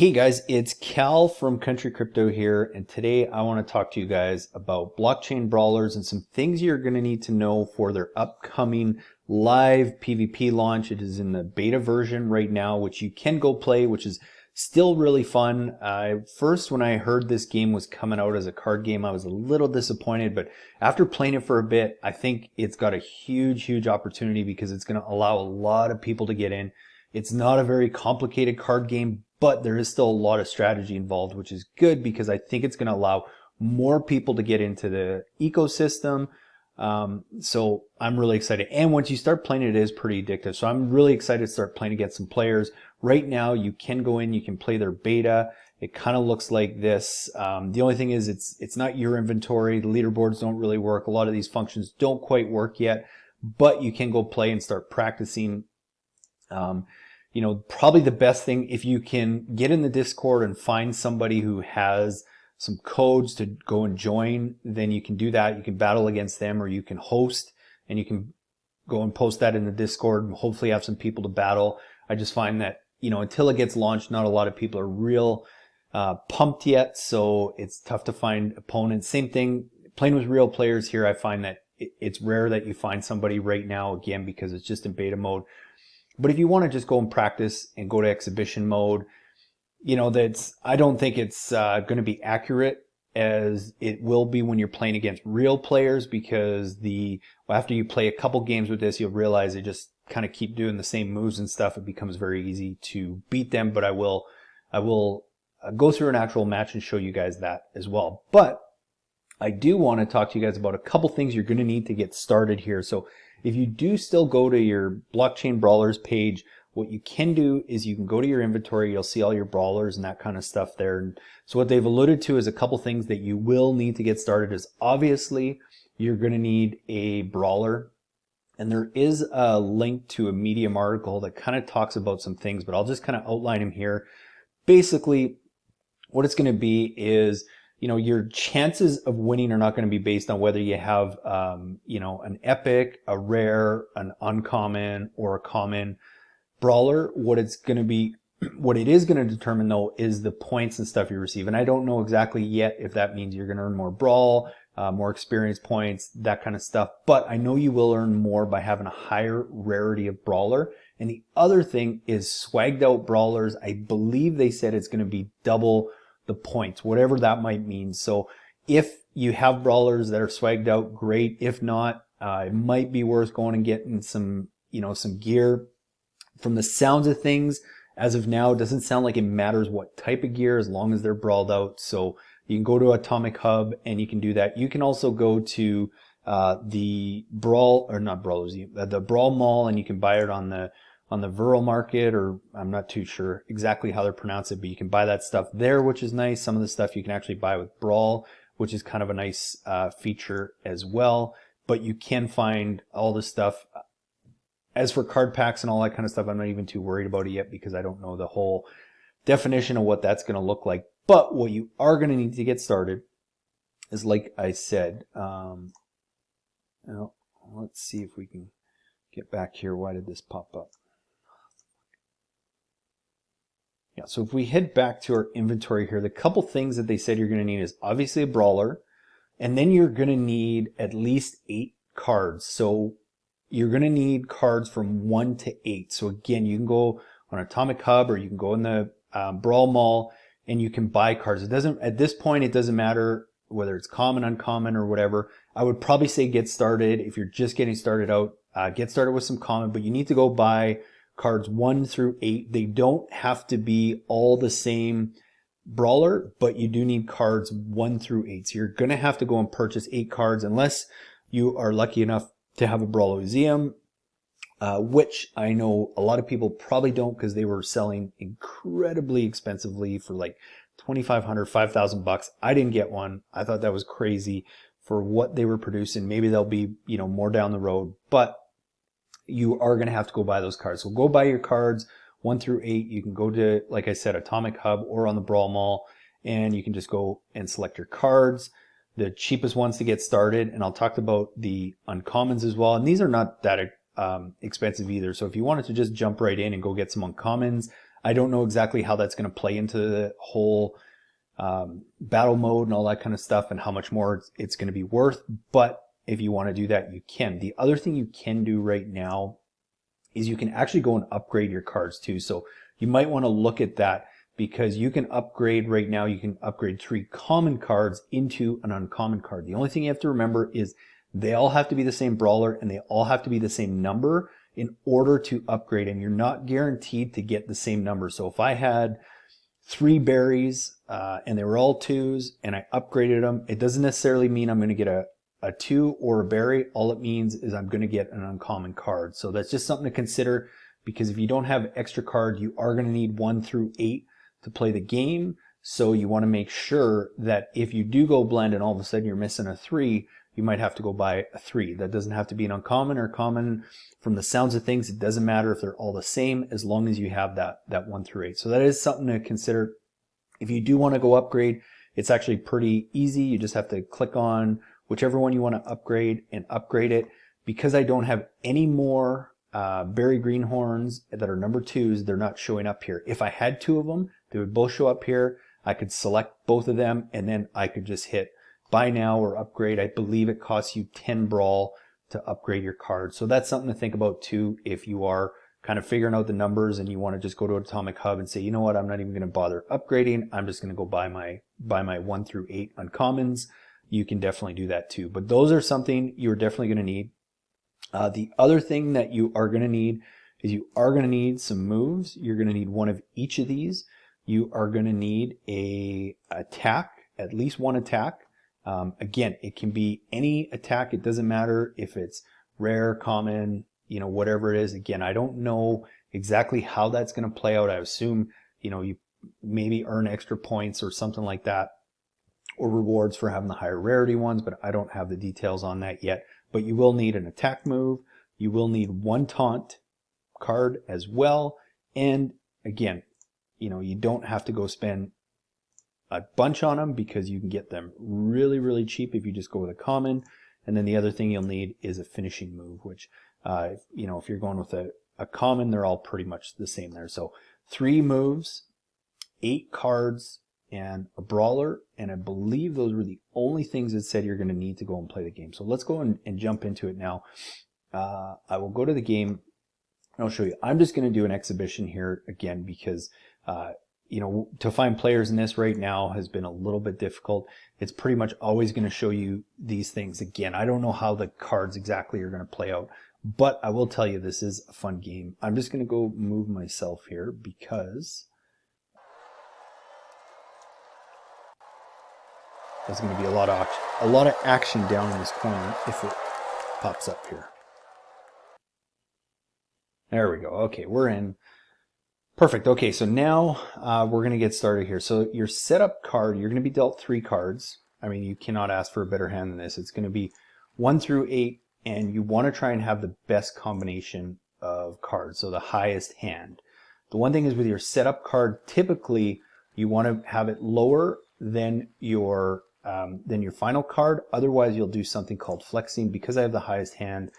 Hey guys, it's Cal from Country Crypto here, and today I want to talk to you guys about blockchain brawlers and some things you're going to need to know for their upcoming live PvP launch. It is in the beta version right now, which you can go play, which is still really fun. First, when I heard this game was coming out as a card game, I was a little disappointed, but after playing it for a bit, I think it's got a huge opportunity because it's going to allow a lot of people to get in. It's not a very complicated card game, but there is still a lot of strategy involved, which is good because I think it's going to allow more people to get into the ecosystem. So I'm really excited. And once you start playing it, it is pretty addictive. So I'm really excited to start playing against some players. Right now, you can go in, you can play their beta. It kind of looks like this. The only thing is it's not your inventory. The leaderboards don't really work. A lot of these functions don't quite work yet, but you can go play and start practicing. Probably the best thing, if you can get in the Discord and find somebody who has some codes to go and join, then you can do that. You can battle against them, or you can host and you can go and post that in the Discord and hopefully have some people to battle. I just find that, until it gets launched, not a lot of people are real pumped yet, so it's tough to find opponents. Same thing, playing with real players here, I find that it's rare that you find somebody right now, again, because it's just in beta mode. But if you want to just go and practice and go to exhibition mode, I don't think it's going to be accurate as it will be when you're playing against real players, because after you play a couple games with this, you'll realize they just kind of keep doing the same moves and stuff. It becomes very easy to beat them, but I will go through an actual match and show you guys that as well. But I do want to talk to you guys about a couple things you're going to need to get started here. So if you do still go to your blockchain brawlers page, what you can do is you can go to your inventory. You'll see all your brawlers and that kind of stuff there. And so what they've alluded to is a couple things that you will need to get started is obviously you're going to need a brawler. And there is a link to a Medium article that kind of talks about some things, but I'll just kind of outline them here. Basically, what it's going to be is, your chances of winning are not going to be based on whether you have, an epic, a rare, an uncommon, or a common brawler. What it is going to determine though is the points and stuff you receive. And I don't know exactly yet if that means you're going to earn more brawl, more experience points, that kind of stuff. But I know you will earn more by having a higher rarity of brawler. And the other thing is swagged out brawlers. I believe they said it's going to be double the points, whatever that might mean. So if you have brawlers that are swagged out, great. If not, it might be worth going and getting some gear. From the sounds of things, as of now, it doesn't sound like it matters what type of gear as long as they're brawled out. So you can go to Atomic Hub and you can do that. You can also go to the Brawl Mall, and you can buy it on the Viral Market, or I'm not too sure exactly how they pronounce it, but you can buy that stuff there, which is nice. Some of the stuff you can actually buy with Brawl, which is kind of a nice feature as well. But you can find all this stuff. As for card packs and all that kind of stuff, I'm not even too worried about it yet because I don't know the whole definition of what that's going to look like. But what you are going to need to get started is, like I said, let's see if we can get back here. Why did this pop up? Yeah, so if we head back to our inventory here, the couple things that they said you're going to need is obviously a brawler, and then you're going to need at least 8 cards. So you're going to need cards from 1 to 8. So again, you can go on Atomic Hub, or you can go in the Brawl Mall and you can buy cards. At this point, it doesn't matter whether it's common, uncommon, or whatever. I would probably say get started. If you're just getting started out, get started with some common, but you need to go buy cards 1 through 8. They don't have to be all the same brawler, but you do need cards 1 through 8. So you're going to have to go and purchase 8 cards unless you are lucky enough to have a Brawlosium, which I know a lot of people probably don't, because they were selling incredibly expensively for like $2,500, $5,000. I didn't get one. I thought that was crazy for what they were producing. Maybe they'll be, more down the road, but you are going to have to go buy those cards. So go buy your cards 1 through 8. You can go to, like I said, Atomic Hub or on the Brawl Mall, and you can just go and select your cards. The cheapest ones to get started, and I'll talk about the uncommons as well. And these are not that expensive either. So if you wanted to just jump right in and go get some uncommons, I don't know exactly how that's going to play into the whole battle mode and all that kind of stuff and how much more it's going to be worth. But if you want to do that, you can. The other thing you can do right now is you can actually go and upgrade your cards too. So you might want to look at that, because you can upgrade right now. You can upgrade 3 common cards into an uncommon card. The only thing you have to remember is they all have to be the same brawler and they all have to be the same number in order to upgrade, and you're not guaranteed to get the same number. So if I had 3 berries and they were all 2s and I upgraded them, it doesn't necessarily mean I'm going to get a 2 or a berry. All it means is I'm going to get an uncommon card. So that's just something to consider, because if you don't have extra cards, you are going to need 1 through 8 to play the game. So you want to make sure that if you do go blend and all of a sudden you're missing a 3, you might have to go buy a 3. That doesn't have to be an uncommon or common. From the sounds of things, it doesn't matter if they're all the same, as long as you have that 1 through 8. So that is something to consider. If you do want to go upgrade, it's actually pretty easy. You just have to click on whichever one you want to upgrade and upgrade it. Because I don't have any more berry greenhorns that are number 2s, they're not showing up here. If I had 2 of them, they would both show up here. I could select both of them and then I could just hit buy now or upgrade. I believe it costs you 10 brawl to upgrade your card. So that's something to think about too, if you are kind of figuring out the numbers and you want to just go to Atomic Hub and say, you know what, I'm not even going to bother upgrading. I'm just going to go buy my 1 through 8 uncommons. You can definitely do that too. But those are something you're definitely going to need. The other thing that you are going to need is you are going to need some moves. You're going to need 1 of each of these. You are going to need a attack, at least 1 attack. Again, it can be any attack. It doesn't matter if it's rare, common, whatever it is. Again, I don't know exactly how that's going to play out. I assume, you maybe earn extra points or something like that, or rewards for having the higher rarity ones, but I don't have the details on that yet. But you will need an attack move. You will need 1 taunt card as well. And again, you don't have to go spend a bunch on them, because you can get them really, really cheap if you just go with a common. And then the other thing you'll need is a finishing move, which, if you're going with a common, they're all pretty much the same there. So 3 moves, 8 cards, and a brawler. And I believe those were the only things that said you're going to need to go and play the game. So let's go and jump into it now. I will go to the game and I'll show you. I'm just going to do an exhibition here again, because to find players in this right now has been a little bit difficult. It's pretty much always going to show you these things again. I don't know how the cards exactly are going to play out, but I will tell you this is a fun game. I'm just going to go move myself here, because there's going to be a lot of action down in this corner if it pops up here. There we go. Okay, we're in. Perfect. Okay, so now we're going to get started here. So your setup card, you're going to be dealt 3 cards. I mean, you cannot ask for a better hand than this. It's going to be 1 through 8, and you want to try and have the best combination of cards, so the highest hand. The one thing is, with your setup card, typically you want to have it lower than your final card. Otherwise, you'll do something called flexing. Because I have the highest hand,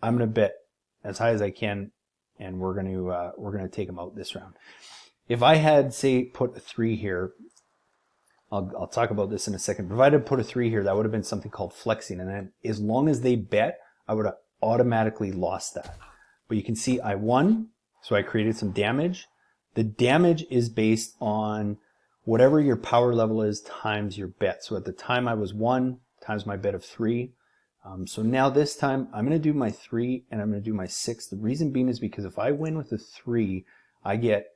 I'm going to bet as high as I can, and we're going to take them out this round. If I had, say, put a 3 here, I'll talk about this in a second. If I had put a 3 here, that would have been something called flexing, and then as long as they bet, I would have automatically lost that. But you can see I won, so I created some damage. The damage is based on whatever your power level is times your bet. So at the time I was 1 times my bet of 3. So now this time I'm going to do my 3 and I'm going to do my 6. The reason being is because if I win with a 3, I get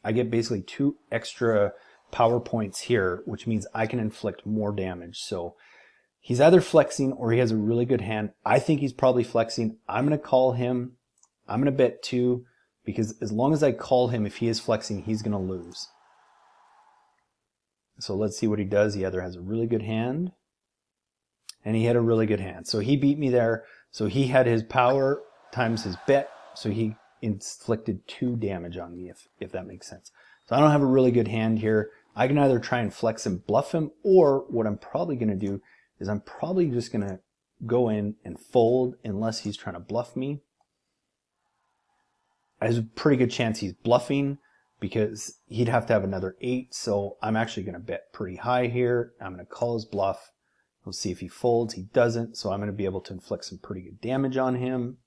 basically 2 extra power points here, which means I can inflict more damage. So he's either flexing or he has a really good hand. I think he's probably flexing. I'm going to call him. I'm going to bet 2, because as long as I call him, if he is flexing, he's going to lose. So let's see what he does. He either has a really good hand, and he had a really good hand. So he beat me there. So he had his power times his bet. So he inflicted 2 damage on me, if that makes sense. So I don't have a really good hand here. I can either try and flex and bluff him, or what I'm probably going to do is I'm probably just going to go in and fold unless he's trying to bluff me. There's a pretty good chance he's bluffing. because he'd have to have another 8. So I'm actually going to bet pretty high here. I'm going to call his bluff. We'll see if he folds. He doesn't, so I'm going to be able to inflict some pretty good damage on him.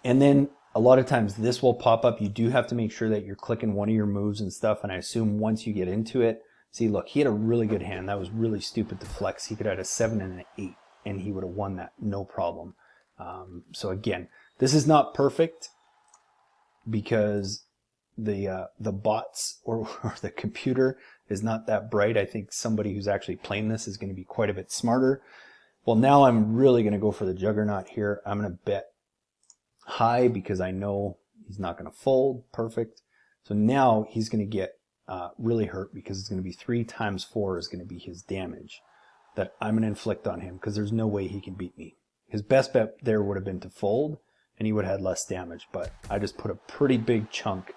And then a lot of times this will pop up. You do have to make sure that you're clicking one of your moves and stuff, and I assume once you get into it, see, look, he had a really good hand. That was really stupid to flex. He could have had a 7 and an 8, and he would have won that, no problem. So again, this is not perfect because the bots or the computer is not that bright. I think somebody who's actually playing this is going to be quite a bit smarter. Well, now I'm really going to go for the juggernaut here. I'm going to bet high because I know he's not going to fold. Perfect. So now he's going to get really hurt because it's going to be 3 times 4 is going to be his damage that I'm going to inflict on him because there's no way he can beat me. His best bet there would have been to fold and he would have had less damage, but I just put a pretty big chunk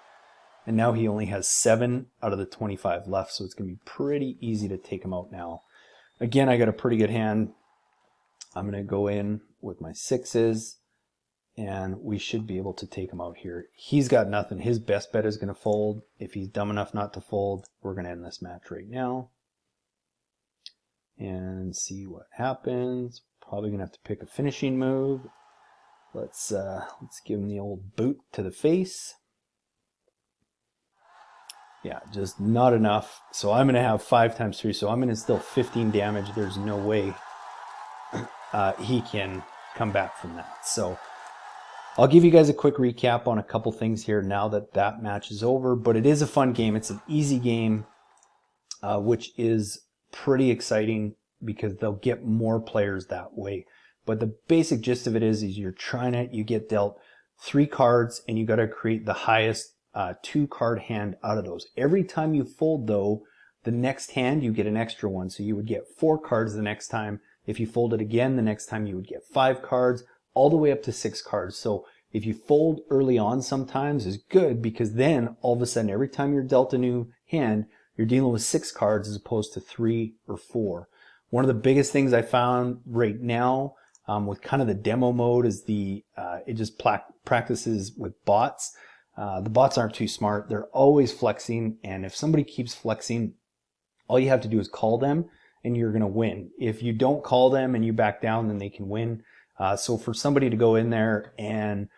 and now he only has 7 out of the 25 left, so it's going to be pretty easy to take him out now. Again, I got a pretty good hand. I'm going to go in with my 6s and we should be able to take him out here. He's got nothing. His best bet is going to fold. If he's dumb enough not to fold, we're going to end this match right now and see what happens. Probably going to have to pick a finishing move. Let's give him the old boot to the face. Yeah, just not enough. So I'm going to have 5 times 3. So I'm going to still 15 damage. There's no way he can come back from that. So I'll give you guys a quick recap on a couple things here now that that match is over. But it is a fun game. It's an easy game, which is pretty exciting because they'll get more players that way. But the basic gist of it is you're trying to, you get dealt 3 cards and you got to create the highest 2-card hand out of those. Every time you fold though, the next hand you get an extra one. So you would get 4 cards the next time. If you fold it again, the next time you would get 5 cards, all the way up to 6 cards. So if you fold early on sometimes is good because then all of a sudden every time you're dealt a new hand, you're dealing with 6 cards as opposed to 3 or 4. One of the biggest things I found right now with kind of the demo mode is it just practices with bots. The bots aren't too smart. They're always flexing, and if somebody keeps flexing, all you have to do is call them and you're going to win. If you don't call them and you back down, then they can win. So for somebody to go in there and,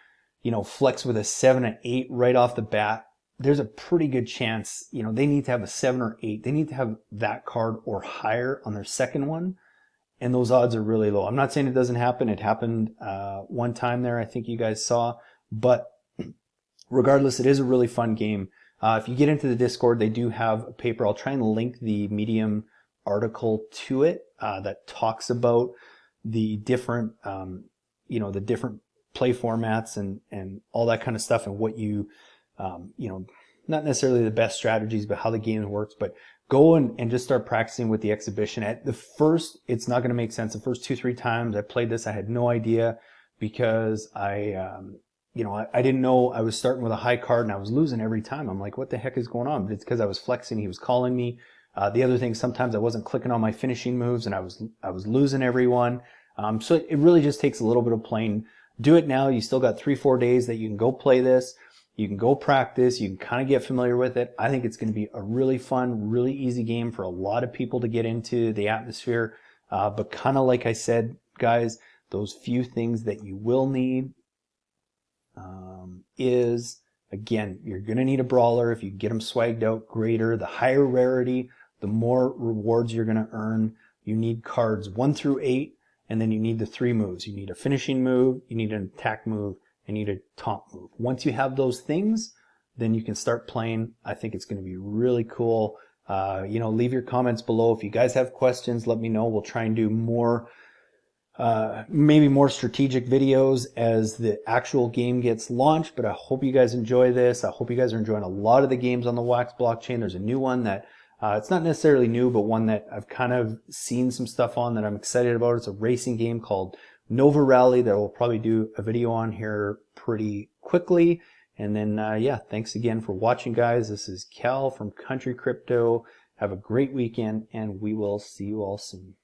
flex with a 7 and 8 right off the bat, there's a pretty good chance, they need to have a 7 or 8. They need to have that card or higher on their second one. And those odds are really low. I'm not saying it doesn't happen. It happened one time there, I think you guys saw. But regardless, it is a really fun game. If you get into the Discord, they do have a paper. I'll try and link the Medium article to it that talks about the different, the different play formats and all that kind of stuff and what you, not necessarily the best strategies, but how the game works. But go and just start practicing with the exhibition. At the first, it's not going to make sense. The first 2-3 times I played this, I had no idea because I didn't know I was starting with a high card and I was losing every time. I'm like, what the heck is going on? But it's because I was flexing. He was calling me. The other thing, sometimes I wasn't clicking on my finishing moves and I was losing everyone. So it really just takes a little bit of playing. Do it now. You still got 3-4 days that you can go play this. You can go practice. You can kind of get familiar with it. I think it's going to be a really fun, really easy game for a lot of people to get into the atmosphere. But kind of like I said, guys, those few things that you will need is, again, you're going to need a brawler. If you get them swagged out, greater. The higher rarity, the more rewards you're going to earn. You need cards 1 through 8, and then you need the 3 moves. You need a finishing move, you need an attack move, and you need a taunt move. Once you have those things, then you can start playing. I think it's going to be really cool. Leave your comments below. If you guys have questions, let me know. We'll try and do more maybe more strategic videos as the actual game gets launched, but I hope you guys enjoy this. I hope you guys are enjoying a lot of the games on the Wax blockchain. There's a new one that it's not necessarily new, but one that I've kind of seen some stuff on that I'm excited about. It's a racing game called Nova Rally that we'll probably do a video on here pretty quickly. And then thanks again for watching, guys. This is Cal from Country Crypto. Have a great weekend, and we will see you all soon.